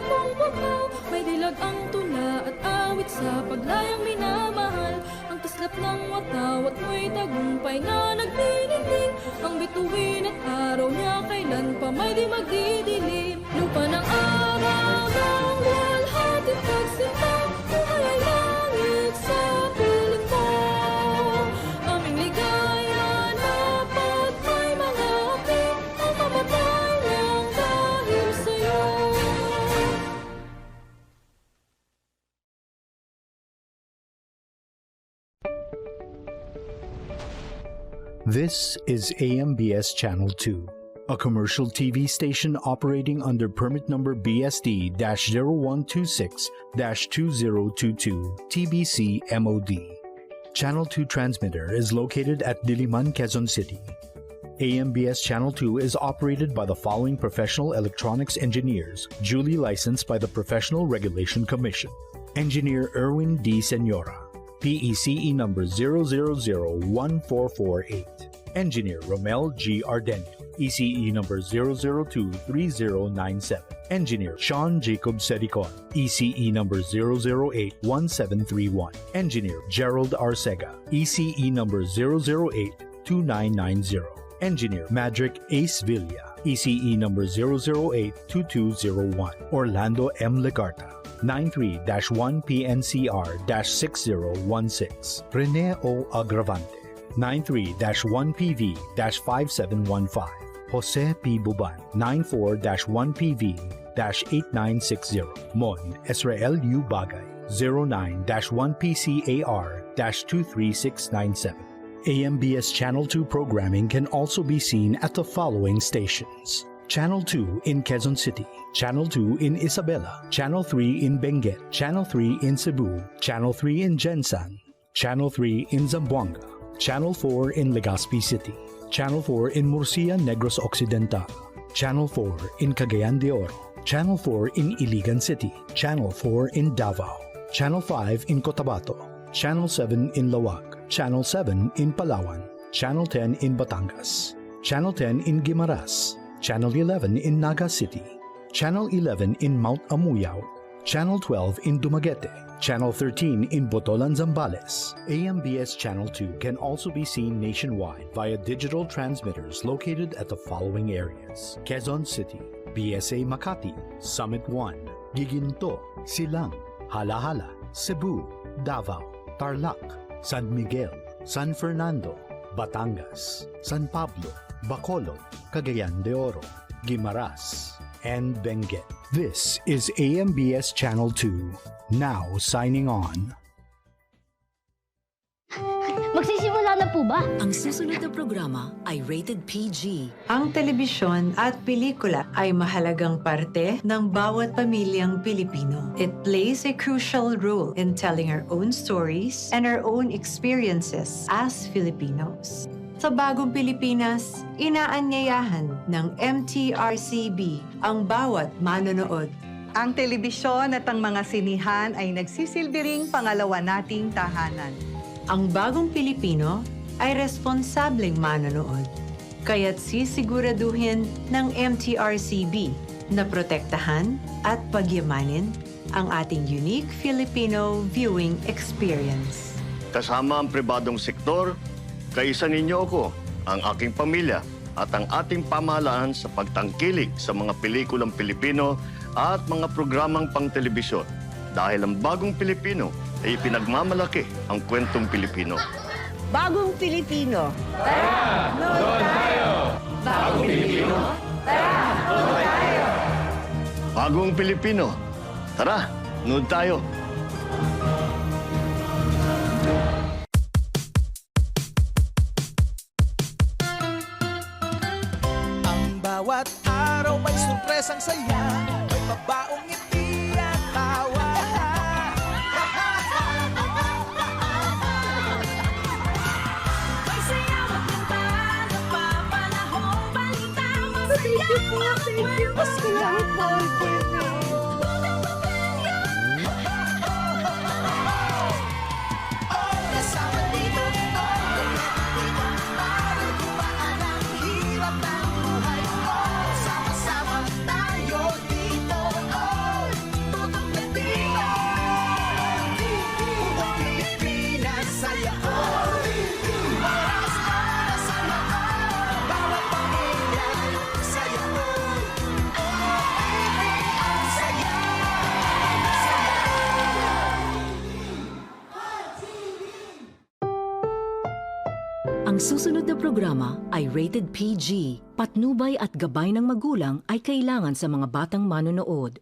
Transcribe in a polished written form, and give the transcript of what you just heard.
tulad mong bakaw. May dilag ang tula at awit sa paglayang minamahal. Ang taslap ng watawat mo'y tagumpay na nagniningning. Ang bituin at araw niya kailan pa may di magdidilim. Lupa ng araw ng walhati pagsinta, buhay ay langit sa piling mo. Aming ligaya na pag may mga api, ang mamatay lang dahil sa'yo. This is AMBS Channel 2, a commercial TV station operating under permit number BSD-0126-2022 TBC MOD. Channel 2 transmitter is located at Diliman, Quezon City. AMBS Channel 2 is operated by the following professional electronics engineers, duly licensed by the Professional Regulation Commission. Engineer Erwin D. Senora, PECE number 0001448. Engineer Romel G. Ardenio, ECE number 0023097. Engineer Sean Jacob Sedicon, ECE number 0081731. Engineer Gerald Arcega, ECE number 0082990. Engineer Madrick Ace Villa, ECE number 0082201. Orlando M. Legarta, 93-1PNCR-6016. Rene O. Agravante, 93-1PV-5715. Jose P. Buban, 94-1PV-8960. Mon Israel U. Bagay, 09-1PCAR-23697. AMBS Channel 2 programming can also be seen at the following stations: Channel 2 in Quezon City, Channel 2 in Isabela, Channel 3 in Benguet, Channel 3 in Cebu, Channel 3 in Gensan, Channel 3 in Zamboanga, Channel 4 in Legazpi City, Channel 4 in Murcia, Negros Occidental, Channel 4 in Cagayan de Oro, Channel 4 in Iligan City, Channel 4 in Davao, Channel 5 in Cotabato, Channel 7 in Lawag, Channel 7 in Palawan, Channel 10 in Batangas, Channel 10 in Guimaras, Channel 11 in Naga City, Channel 11 in Mount Amuyao, Channel 12 in Dumaguete, Channel 13 in Botolan, Zambales. AMBS Channel 2 can also be seen nationwide via digital transmitters located at the following areas: Quezon City, BSA Makati, Summit 1, Giginto, Silang, Halahala, Cebu, Davao, Tarlac, San Miguel, San Fernando, Batangas, San Pablo, Bacolod, Cagayan de Oro, Guimaras, and Benguet. This is AMBS Channel 2, now signing on. Magsisimula na po ba? Ang susunod na programa ay rated PG. Ang telebisyon at pelikula ay mahalagang parte ng bawat pamilyang Pilipino. It plays a crucial role in telling our own stories and our own experiences as Filipinos. Sa bagong Pilipinas, inaanyayahan ng MTRCB ang bawat manonood. Ang telebisyon at ang mga sinihan ay nagsisilbi ring pangalawa nating tahanan. Ang bagong Pilipino ay responsableng manonood. Kaya't sisiguraduhin ng MTRCB na protektahan at pagyamanin ang ating unique Filipino viewing experience. Kasama ang pribadong sektor, kaisa ninyo ako, ang aking pamilya at ang ating pamahalaan sa pagtangkilik sa mga pelikulang Pilipino at mga programang pang-telebisyon. Dahil ang bagong Pilipino ay pinagmamalaki ang kwentong Pilipino. Bagong Pilipino. Tara! Doon tayo! Bagong Pilipino. Tara! Doon tayo! Bagong Pilipino. Tara, nood tayo. Ang bawat araw may surpresang saya, may pabaong ngiti at tawa. May sayaw at kanta, napapanahong balita, masaya at kwento. Salamat po, Kasama dito, para gumaan ang hirap ng buhay. Sama-sama tayo dito. Ang susunod na programa ay rated PG. Patnubay at gabay ng magulang ay kailangan sa mga batang manonood.